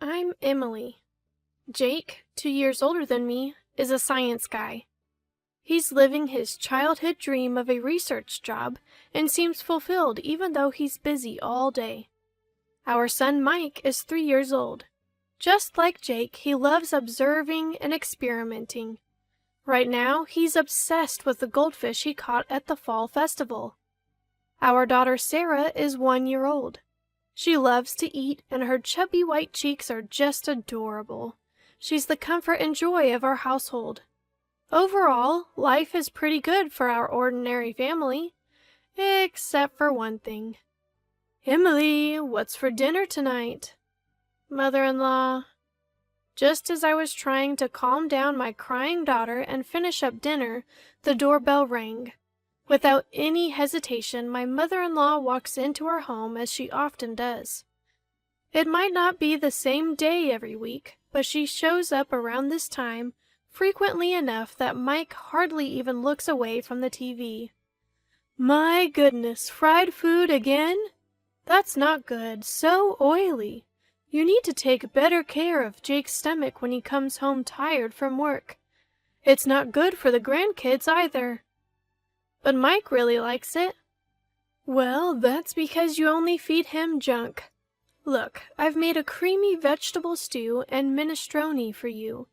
I'm Emily. Jake, 2 years older than me, is a science guy. He's living his childhood dream of a research job and seems fulfilled even though he's busy all day. Our son Mike is 3 years old. Just like Jake, he loves observing and experimenting. Right now, he's obsessed with the goldfish he caught at the fall festival. Our daughter Sarah is 1 year old. She loves to eat, and her chubby white cheeks are just adorable. She's the comfort and joy of our household. Overall, life is pretty good for our ordinary family, except for one thing. Emily, what's for dinner tonight? Mother-in-law. Just as I was trying to calm down my crying daughter and finish up dinner, the doorbell rang. Without any hesitation, my mother-in-law walks into our home as she often does. It might not be the same day every week, but she shows up around this time frequently enough that Mike hardly even looks away from the TV. My goodness, fried food again? That's not good, so oily. You need to take better care of Jake's stomach when he comes home tired from work. It's not good for the grandkids either. But Mike really likes it. Well, that's because you only feed him junk. Look, I've made a creamy vegetable stew and minestrone for you.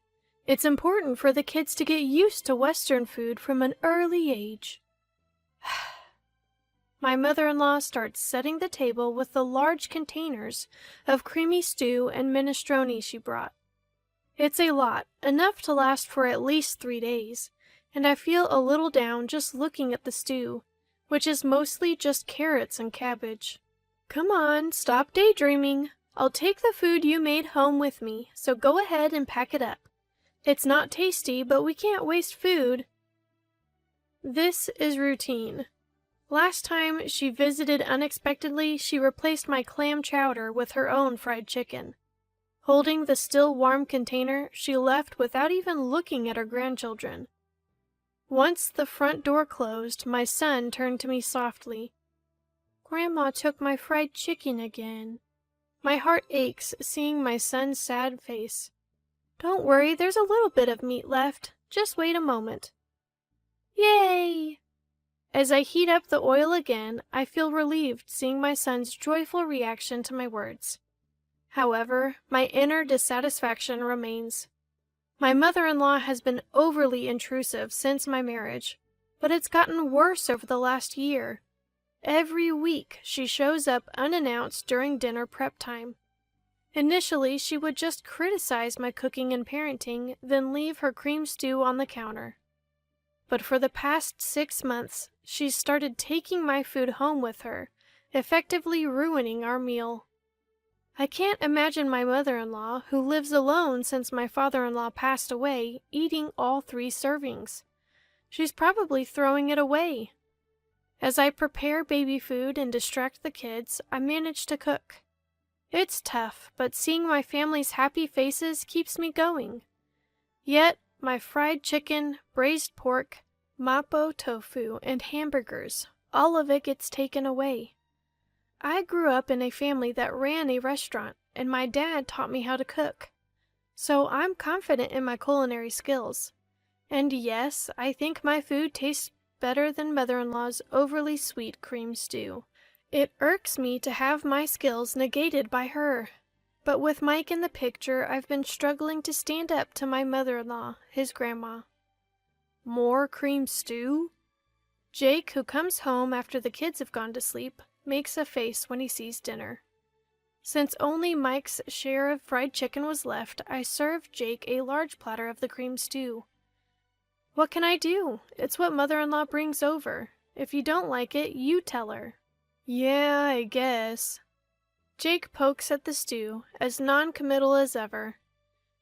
It's important for the kids to get used to Western food from an early age. My mother-in-law starts setting the table with the large containers of creamy stew and minestrone she brought. It's a lot, enough to last for at least 3 days, and I feel a little down just looking at the stew, which is mostly just carrots and cabbage. Come on, stop daydreaming. I'll take the food you made home with me, so go ahead and pack it up. It's not tasty, but we can't waste food. This is routine. Last time she visited unexpectedly, she replaced my clam chowder with her own fried chicken. Holding the still warm container, she left without even looking at her grandchildren. Once the front door closed, my son turned to me softly. Grandma took my fried chicken again. My heart aches seeing my son's sad face. Don't worry, there's a little bit of meat left. Just wait a moment. Yay! As I heat up the oil again, I feel relieved seeing my son's joyful reaction to my words. However, my inner dissatisfaction remains. My mother-in-law has been overly intrusive since my marriage, but it's gotten worse over the last year. Every week, she shows up unannounced during dinner prep time. Initially, she would just criticize my cooking and parenting, then leave her cream stew on the counter. But for the past 6 months, she's started taking my food home with her, effectively ruining our meal. I can't imagine my mother-in-law, who lives alone since my father-in-law passed away, eating all 3 servings. She's probably throwing it away. As I prepare baby food and distract the kids, I manage to cook. It's tough, but seeing my family's happy faces keeps me going. Yet, my fried chicken, braised pork, mapo tofu, and hamburgers, all of it gets taken away. I grew up in a family that ran a restaurant, and my dad taught me how to cook. So I'm confident in my culinary skills. And yes, I think my food tastes better than mother-in-law's overly sweet cream stew. It irks me to have my skills negated by her. But with Mike in the picture, I've been struggling to stand up to my mother-in-law, his grandma. More cream stew? Jake, who comes home after the kids have gone to sleep, makes a face when he sees dinner. Since only Mike's share of fried chicken was left, I served Jake a large platter of the cream stew. What can I do? It's what mother-in-law brings over. If you don't like it, you tell her. Yeah, I guess. Jake pokes at the stew, as non-committal as ever.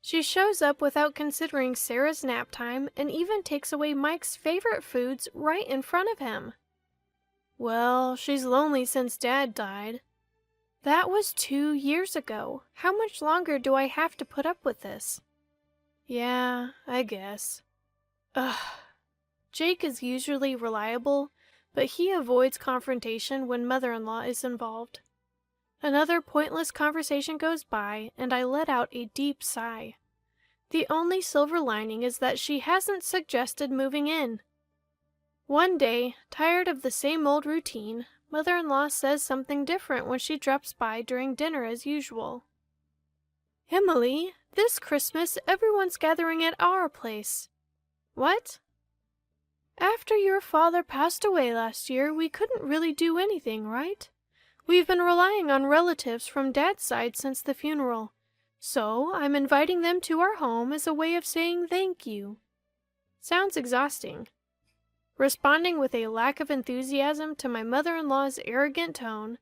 She shows up without considering Sarah's nap time and even takes away Mike's favorite foods right in front of him. Well, she's lonely since Dad died. That was 2 years ago. How much longer do I have to put up with this? Yeah, I guess. Ugh. Jake is usually reliable, but he avoids confrontation when mother-in-law is involved. Another pointless conversation goes by, and I let out a deep sigh. The only silver lining is that she hasn't suggested moving in. One day, tired of the same old routine, Mother-in-law says something different when she drops by during dinner as usual. "Emily, this Christmas everyone's gathering at our place." "What?" "After your father passed away last year, we couldn't really do anything, right? We've been relying on relatives from Dad's side since the funeral, so I'm inviting them to our home as a way of saying thank you." Sounds exhausting. Responding with a lack of enthusiasm to my mother-in-law's arrogant tone,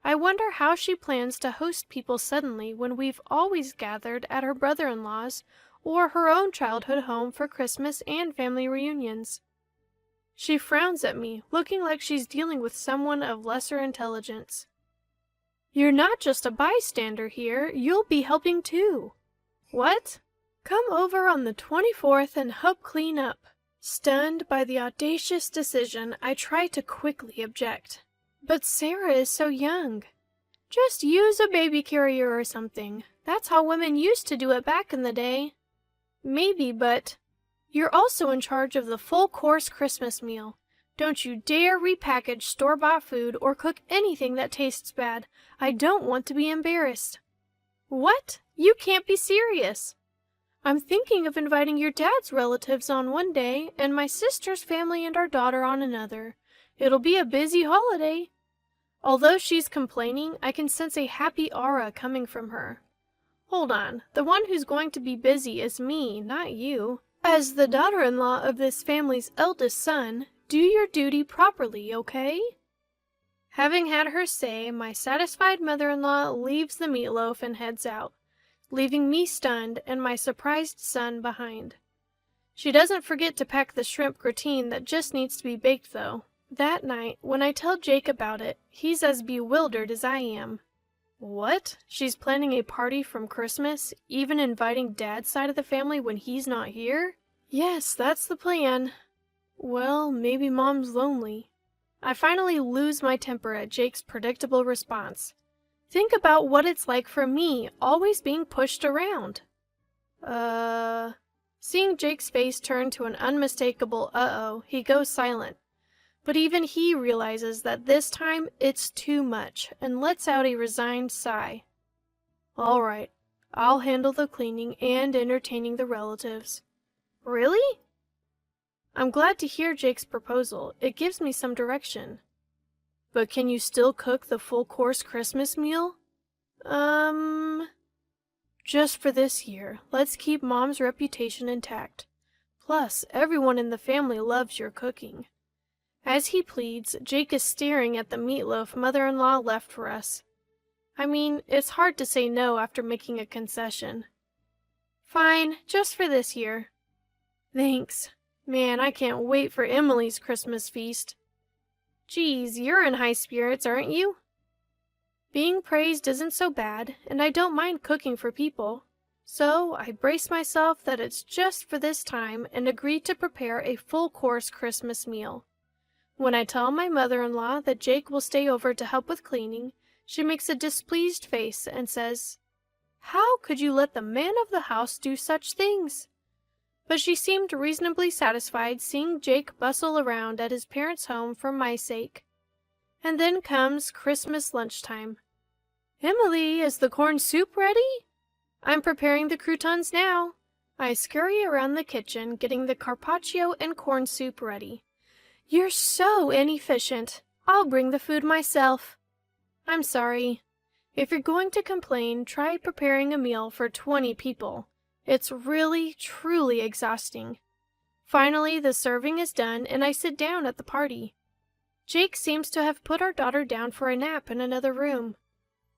I wonder how she plans to host people suddenly when we've always gathered at her brother-in-law's or her own childhood home for Christmas and family reunions. She frowns at me, looking like she's dealing with someone of lesser intelligence. "You're not just a bystander here, you'll be helping too." "What?" "Come over on the 24th and help clean up." Stunned by the audacious decision, I try to quickly object. "But Sarah is so young." "Just use a baby carrier or something. That's how women used to do it back in the day." "Maybe, but—" "You're also in charge of the full-course Christmas meal. Don't you dare repackage store-bought food or cook anything that tastes bad. I don't want to be embarrassed." "What? You can't be serious." "I'm thinking of inviting your dad's relatives on one day and my sister's family and our daughter on another. It'll be a busy holiday." Although she's complaining, I can sense a happy aura coming from her. Hold on, the one who's going to be busy is me, not you. As the daughter-in-law of this family's eldest son, do your duty properly, okay? Having had her say, my satisfied mother-in-law leaves the meatloaf and heads out, leaving me stunned and my surprised son behind. She doesn't forget to pack the shrimp gratin that just needs to be baked, though. That night, when I tell Jake about it, he's as bewildered as I am. What? She's planning a party from Christmas, even inviting Dad's side of the family when he's not here? Yes, that's the plan. Well, maybe Mom's lonely. I finally lose my temper at Jake's predictable response. Think about what it's like for me, always being pushed around. Seeing Jake's face turn to an unmistakable uh-oh, he goes silent. But even he realizes that this time it's too much, and lets out a resigned sigh. All right, I'll handle the cleaning and entertaining the relatives. Really? I'm glad to hear Jake's proposal. It gives me some direction. But can you still cook the full-course Christmas meal? Just for this year, let's keep Mom's reputation intact. Plus, everyone in the family loves your cooking. As he pleads, Jake is staring at the meatloaf mother-in-law left for us. I mean, it's hard to say no after making a concession. Fine, just for this year. Thanks. Man, I can't wait for Emily's Christmas feast. Geez, you're in high spirits, aren't you? Being praised isn't so bad, and I don't mind cooking for people. So I brace myself that it's just for this time and agree to prepare a full-course Christmas meal. When I tell my mother-in-law that Jake will stay over to help with cleaning, she makes a displeased face and says, "How could you let the man of the house do such things?" But she seemed reasonably satisfied seeing Jake bustle around at his parents' home for my sake. And then comes Christmas lunchtime. "Emily, is the corn soup ready?" "I'm preparing the croutons now." I scurry around the kitchen, getting the carpaccio and corn soup ready. "You're so inefficient. I'll bring the food myself." "I'm sorry. If you're going to complain, try preparing a meal for 20 people. It's really, truly exhausting." Finally, the serving is done, and I sit down at the party. Jake seems to have put our daughter down for a nap in another room.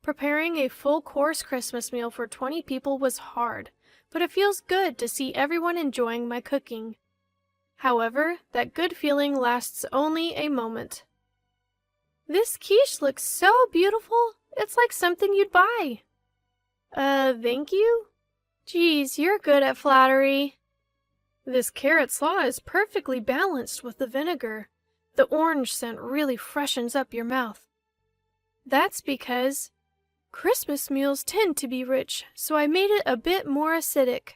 Preparing a full-course Christmas meal for 20 people was hard, but it feels good to see everyone enjoying my cooking. However, that good feeling lasts only a moment. "This quiche looks so beautiful. It's like something you'd buy." Thank you?" "Geez, you're good at flattery." "This carrot slaw is perfectly balanced with the vinegar. The orange scent really freshens up your mouth." "That's because—" Christmas meals tend to be rich, so I made it a bit more acidic.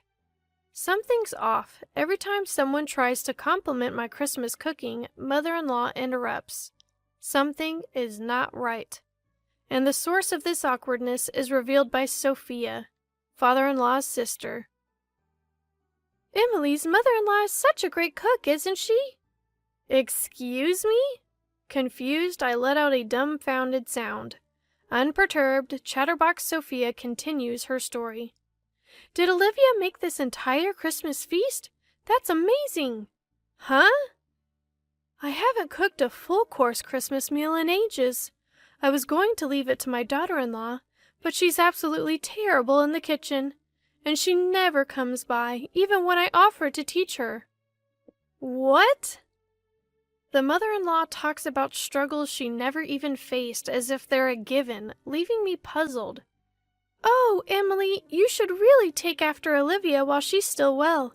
Something's off. Every time someone tries to compliment my Christmas cooking, mother-in-law interrupts. Something is not right. And the source of this awkwardness is revealed by Sophia, father-in-law's sister. Emily's mother-in-law is such a great cook, isn't she? Excuse me? Confused, I let out a dumbfounded sound. Unperturbed, Chatterbox Sophia continues her story. Did Olivia make this entire Christmas feast? That's amazing! Huh? I haven't cooked a full-course Christmas meal in ages. I was going to leave it to my daughter-in-law, but she's absolutely terrible in the kitchen, and she never comes by, even when I offer to teach her. What? The mother-in-law talks about struggles she never even faced as if they're a given, leaving me puzzled. Oh, Emily, you should really take after Olivia while she's still well.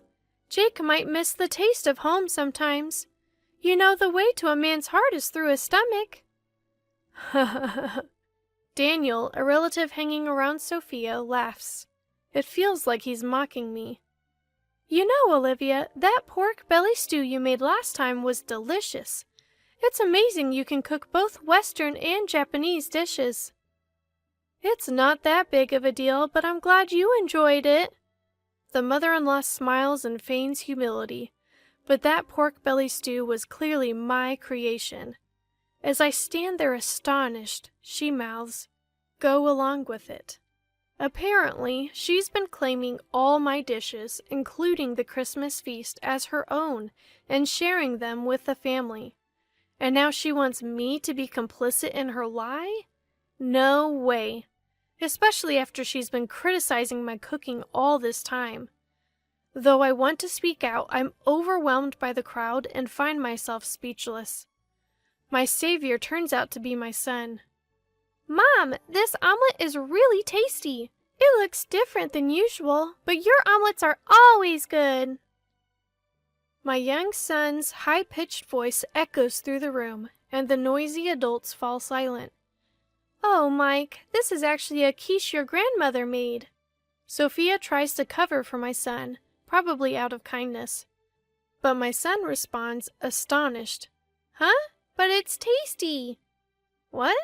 Jake might miss the taste of home sometimes. You know, the way to a man's heart is through his stomach. Daniel, a relative hanging around Sophia, laughs. It feels like he's mocking me. You know, Olivia, that pork belly stew you made last time was delicious. It's amazing you can cook both Western and Japanese dishes. It's not that big of a deal, but I'm glad you enjoyed it. The mother-in-law smiles and feigns humility, but that pork belly stew was clearly my creation. As I stand there astonished, she mouths, "Go along with it." Apparently, she's been claiming all my dishes, including the Christmas feast, as her own, and sharing them with the family. And now she wants me to be complicit in her lie? No way. Especially after she's been criticizing my cooking all this time. Though I want to speak out, I'm overwhelmed by the crowd and find myself speechless. My savior turns out to be my son. Mom, this omelet is really tasty. It looks different than usual, but your omelets are always good. My young son's high-pitched voice echoes through the room, and the noisy adults fall silent. Oh, Mike, this is actually a quiche your grandmother made. Sophia tries to cover for my son, probably out of kindness. But my son responds, astonished. Huh? But it's tasty. What?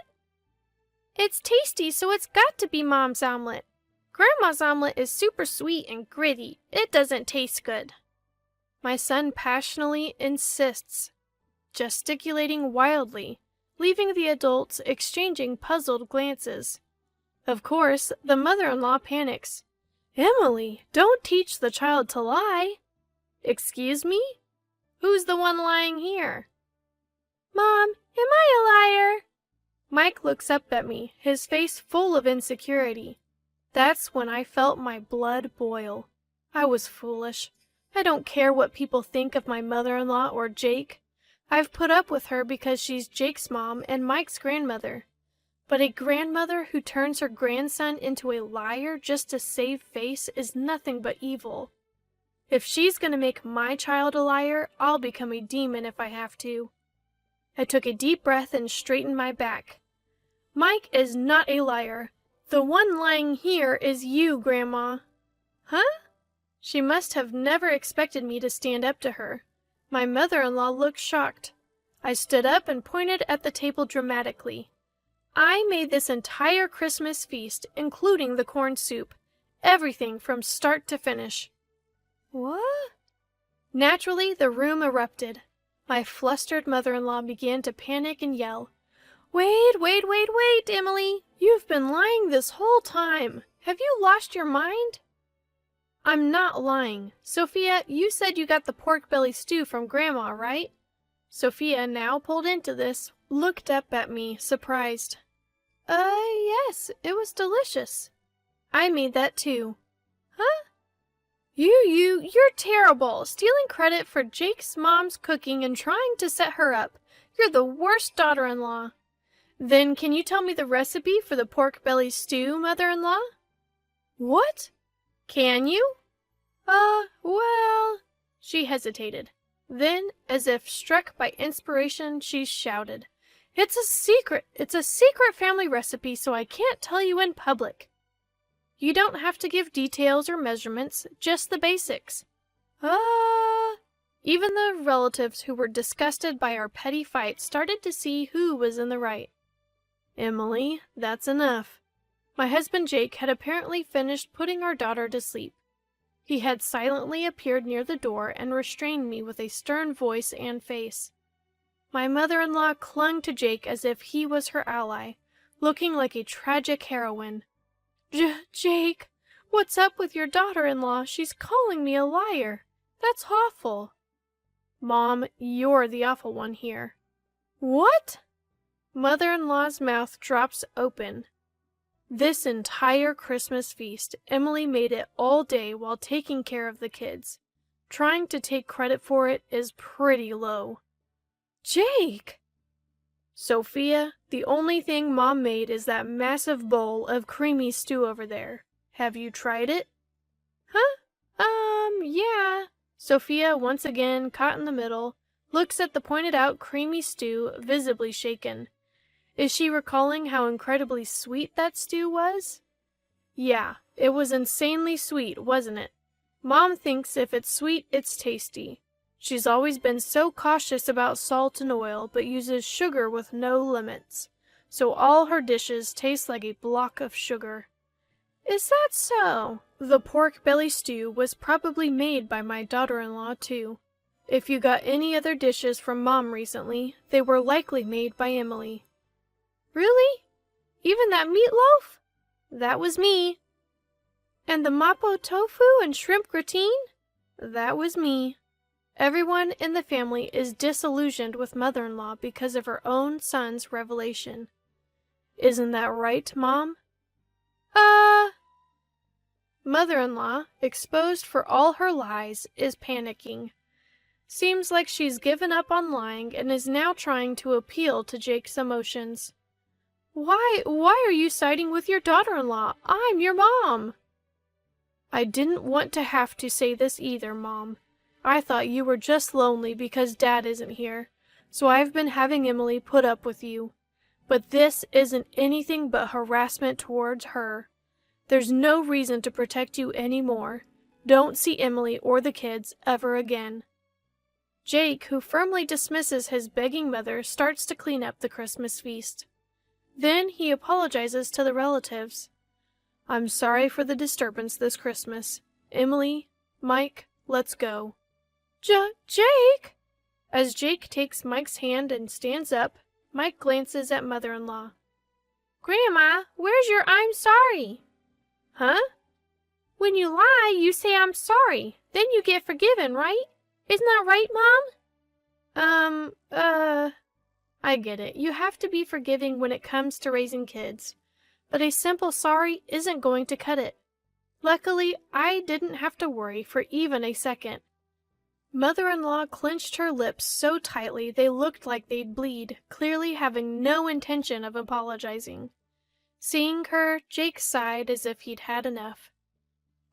It's tasty, so it's got to be Mom's omelet. Grandma's omelet is super sweet and gritty. It doesn't taste good. My son passionately insists, gesticulating wildly, leaving the adults exchanging puzzled glances. Of course, the mother-in-law panics. Emily, don't teach the child to lie. Excuse me? Who's the one lying here? Mom, am I a liar? Mike looks up at me, his face full of insecurity. That's when I felt my blood boil. I was foolish. I don't care what people think of my mother-in-law or Jake. I've put up with her because she's Jake's mom and Mike's grandmother. But a grandmother who turns her grandson into a liar just to save face is nothing but evil. If she's going to make my child a liar, I'll become a demon if I have to. I took a deep breath and straightened my back. Mike is not a liar. The one lying here is you, Grandma. Huh? She must have never expected me to stand up to her. My mother-in-law looked shocked. I stood up and pointed at the table dramatically. I made this entire Christmas feast, including the corn soup. Everything from start to finish. What? Naturally, the room erupted. My flustered mother-in-law began to panic and yell. Wait, Emily. You've been lying this whole time. Have you lost your mind? I'm not lying. Sophia, you said you got the pork belly stew from Grandma, right? Sophia, now pulled into this, looked up at me, surprised. Yes, it was delicious. I made that too. Huh? You're terrible, stealing credit for Jake's mom's cooking and trying to set her up. You're the worst daughter-in-law. Then can you tell me the recipe for the pork belly stew, mother-in-law? What? Can you? Well... She hesitated. Then, as if struck by inspiration, she shouted, It's a secret. It's a secret family recipe, so I can't tell you in public. You don't have to give details or measurements, just the basics. Even the relatives who were disgusted by our petty fight started to see who was in the right. Emily, that's enough. My husband Jake had apparently finished putting our daughter to sleep. He had silently appeared near the door and restrained me with a stern voice and face. My mother-in-law clung to Jake as if he was her ally, looking like a tragic heroine. Jake, what's up with your daughter-in-law? She's calling me a liar. That's awful. Mom, you're the awful one here. What? Mother-in-law's mouth drops open. This entire Christmas feast, Emily made it all day while taking care of the kids. Trying to take credit for it is pretty low. Jake! Sophia, the only thing Mom made is that massive bowl of creamy stew over there. Have you tried it? Huh? Yeah. Sophia, once again caught in the middle, looks at the pointed out creamy stew, visibly shaken. Is she recalling how incredibly sweet that stew was? Yeah, it was insanely sweet, wasn't it? Mom thinks if it's sweet, it's tasty. She's always been so cautious about salt and oil, but uses sugar with no limits. So all her dishes taste like a block of sugar. Is that so? The pork belly stew was probably made by my daughter-in-law, too. If you got any other dishes from Mom recently, they were likely made by Emily. Really? Even that meatloaf? That was me. And the mapo tofu and shrimp gratin? That was me. Everyone in the family is disillusioned with mother-in-law because of her own son's revelation. Isn't that right, Mom? Mother-in-law, exposed for all her lies, is panicking. Seems like she's given up on lying and is now trying to appeal to Jake's emotions. Why are you siding with your daughter-in-law? I'm your mom. I didn't want to have to say this either, Mom. I thought you were just lonely because Dad isn't here, so I've been having Emily put up with you. But this isn't anything but harassment towards her. There's no reason to protect you anymore. Don't see Emily or the kids ever again. Jake, who firmly dismisses his begging mother, starts to clean up the Christmas feast. Then he apologizes to the relatives. I'm sorry for the disturbance this Christmas. Emily, Mike, let's go. Jake! As Jake takes Mike's hand and stands up, Mike glances at mother-in-law. Grandma, where's your I'm sorry? Huh? When you lie, you say I'm sorry. Then you get forgiven, right? Isn't that right, Mom? I get it. You have to be forgiving when it comes to raising kids. But a simple sorry isn't going to cut it. Luckily, I didn't have to worry for even a second. Mother-in-law clenched her lips so tightly they looked like they'd bleed, clearly having no intention of apologizing. Seeing her, Jake sighed as if he'd had enough.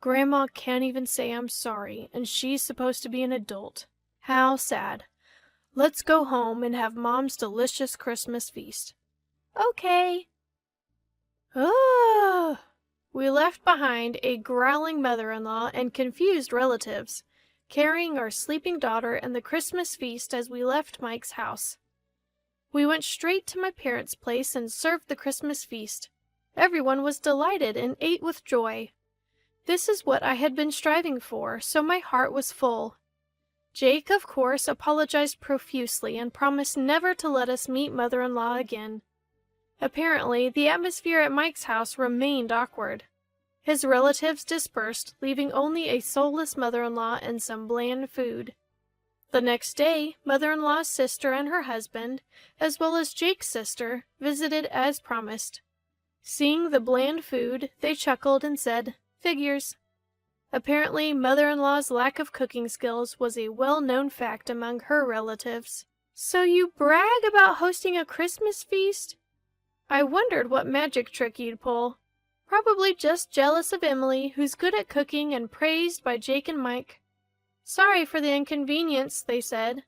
Grandma can't even say I'm sorry, and she's supposed to be an adult. How sad. Let's go home and have Mom's delicious Christmas feast. Okay. We left behind a growling mother-in-law and confused relatives, carrying our sleeping daughter and the Christmas feast as we left Mike's house. We went straight to my parents' place and served the Christmas feast. Everyone was delighted and ate with joy. This is what I had been striving for, so my heart was full. Jake, of course, apologized profusely and promised never to let us meet mother-in-law again. Apparently, the atmosphere at Mike's house remained awkward. His relatives dispersed, leaving only a soulless mother-in-law and some bland food. The next day, mother-in-law's sister and her husband, as well as Jake's sister, visited as promised. Seeing the bland food, they chuckled and said, "Figures." Apparently, mother-in-law's lack of cooking skills was a well-known fact among her relatives. So you brag about hosting a Christmas feast? I wondered what magic trick you'd pull. Probably just jealous of Emily, who's good at cooking and praised by Jake and Mike. Sorry for the inconvenience, they said.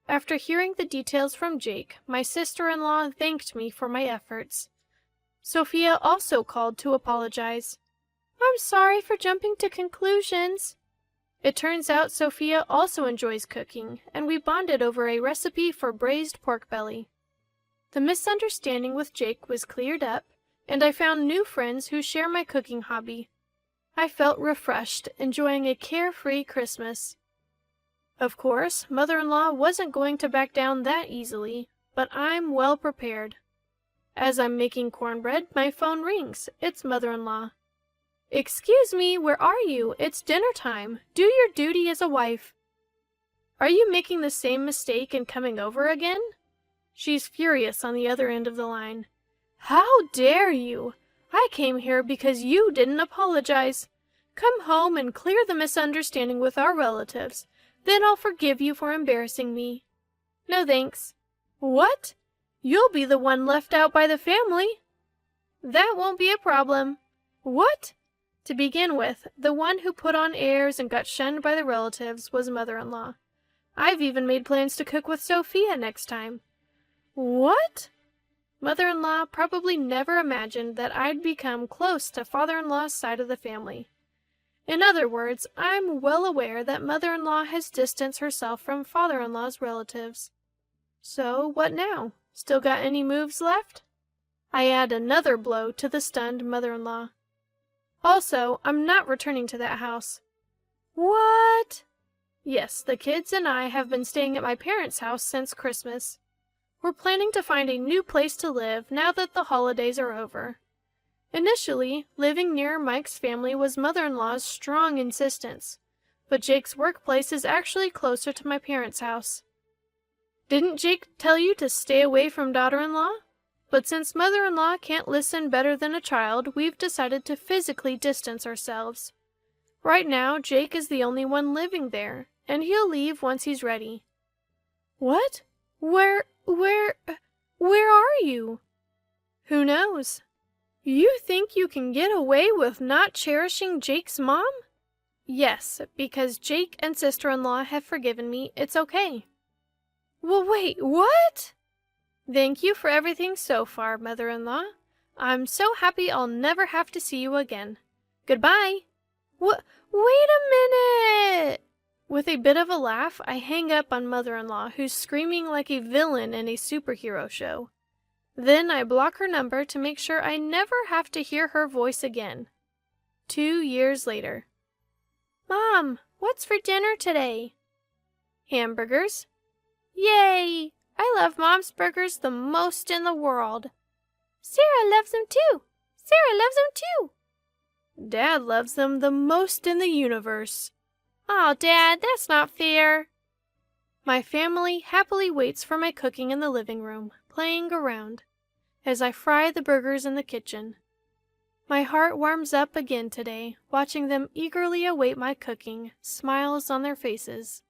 After hearing the details from Jake, my sister-in-law thanked me for my efforts. Sophia also called to apologize. I'm sorry for jumping to conclusions. It turns out Sophia also enjoys cooking, and we bonded over a recipe for braised pork belly. The misunderstanding with Jake was cleared up, and I found new friends who share my cooking hobby. I felt refreshed, enjoying a carefree Christmas. Of course, Mother-in-law wasn't going to back down that easily, but I'm well prepared. As I'm making cornbread, my phone rings. It's Mother-in-law. Excuse me, where are you? It's dinner time. Do your duty as a wife. Are you making the same mistake and coming over again? She's furious on the other end of the line. How dare you? I came here because you didn't apologize. Come home and clear the misunderstanding with our relatives. Then I'll forgive you for embarrassing me. No thanks. What? You'll be the one left out by the family. That won't be a problem. What? To begin with, the one who put on airs and got shunned by the relatives was Mother-in-law. I've even made plans to cook with Sophia next time. What? Mother-in-law probably never imagined that I'd become close to father-in-law's side of the family. In other words, I'm well aware that mother-in-law has distanced herself from father-in-law's relatives. So, what now? Still got any moves left? I add another blow to the stunned mother-in-law. Also, I'm not returning to that house. What? Yes, the kids and I have been staying at my parents' house since Christmas. We're planning to find a new place to live now that the holidays are over. Initially, living near Mike's family was mother-in-law's strong insistence, but Jake's workplace is actually closer to my parents' house. Didn't Jake tell you to stay away from daughter-in-law? But since mother-in-law can't listen better than a child, we've decided to physically distance ourselves. Right now, Jake is the only one living there, and he'll leave once he's ready. What? Where are you? Who knows? You think you can get away with not cherishing Jake's mom? Yes, because Jake and sister-in-law have forgiven me, it's okay. Well, wait, what? Thank you for everything so far, mother-in-law. I'm so happy I'll never have to see you again. Goodbye. Wait a minute! With a bit of a laugh, I hang up on mother-in-law, who's screaming like a villain in a superhero show. Then I block her number to make sure I never have to hear her voice again. 2 years later. Mom, what's for dinner today? Hamburgers. Yay! I love Mom's burgers the most in the world. Sarah loves them too. Sarah loves them too. Dad loves them the most in the universe. Aw, Dad, that's not fair. My family happily waits for my cooking in the living room, playing around, as I fry the burgers in the kitchen. My heart warms up again today, watching them eagerly await my cooking, smiles on their faces.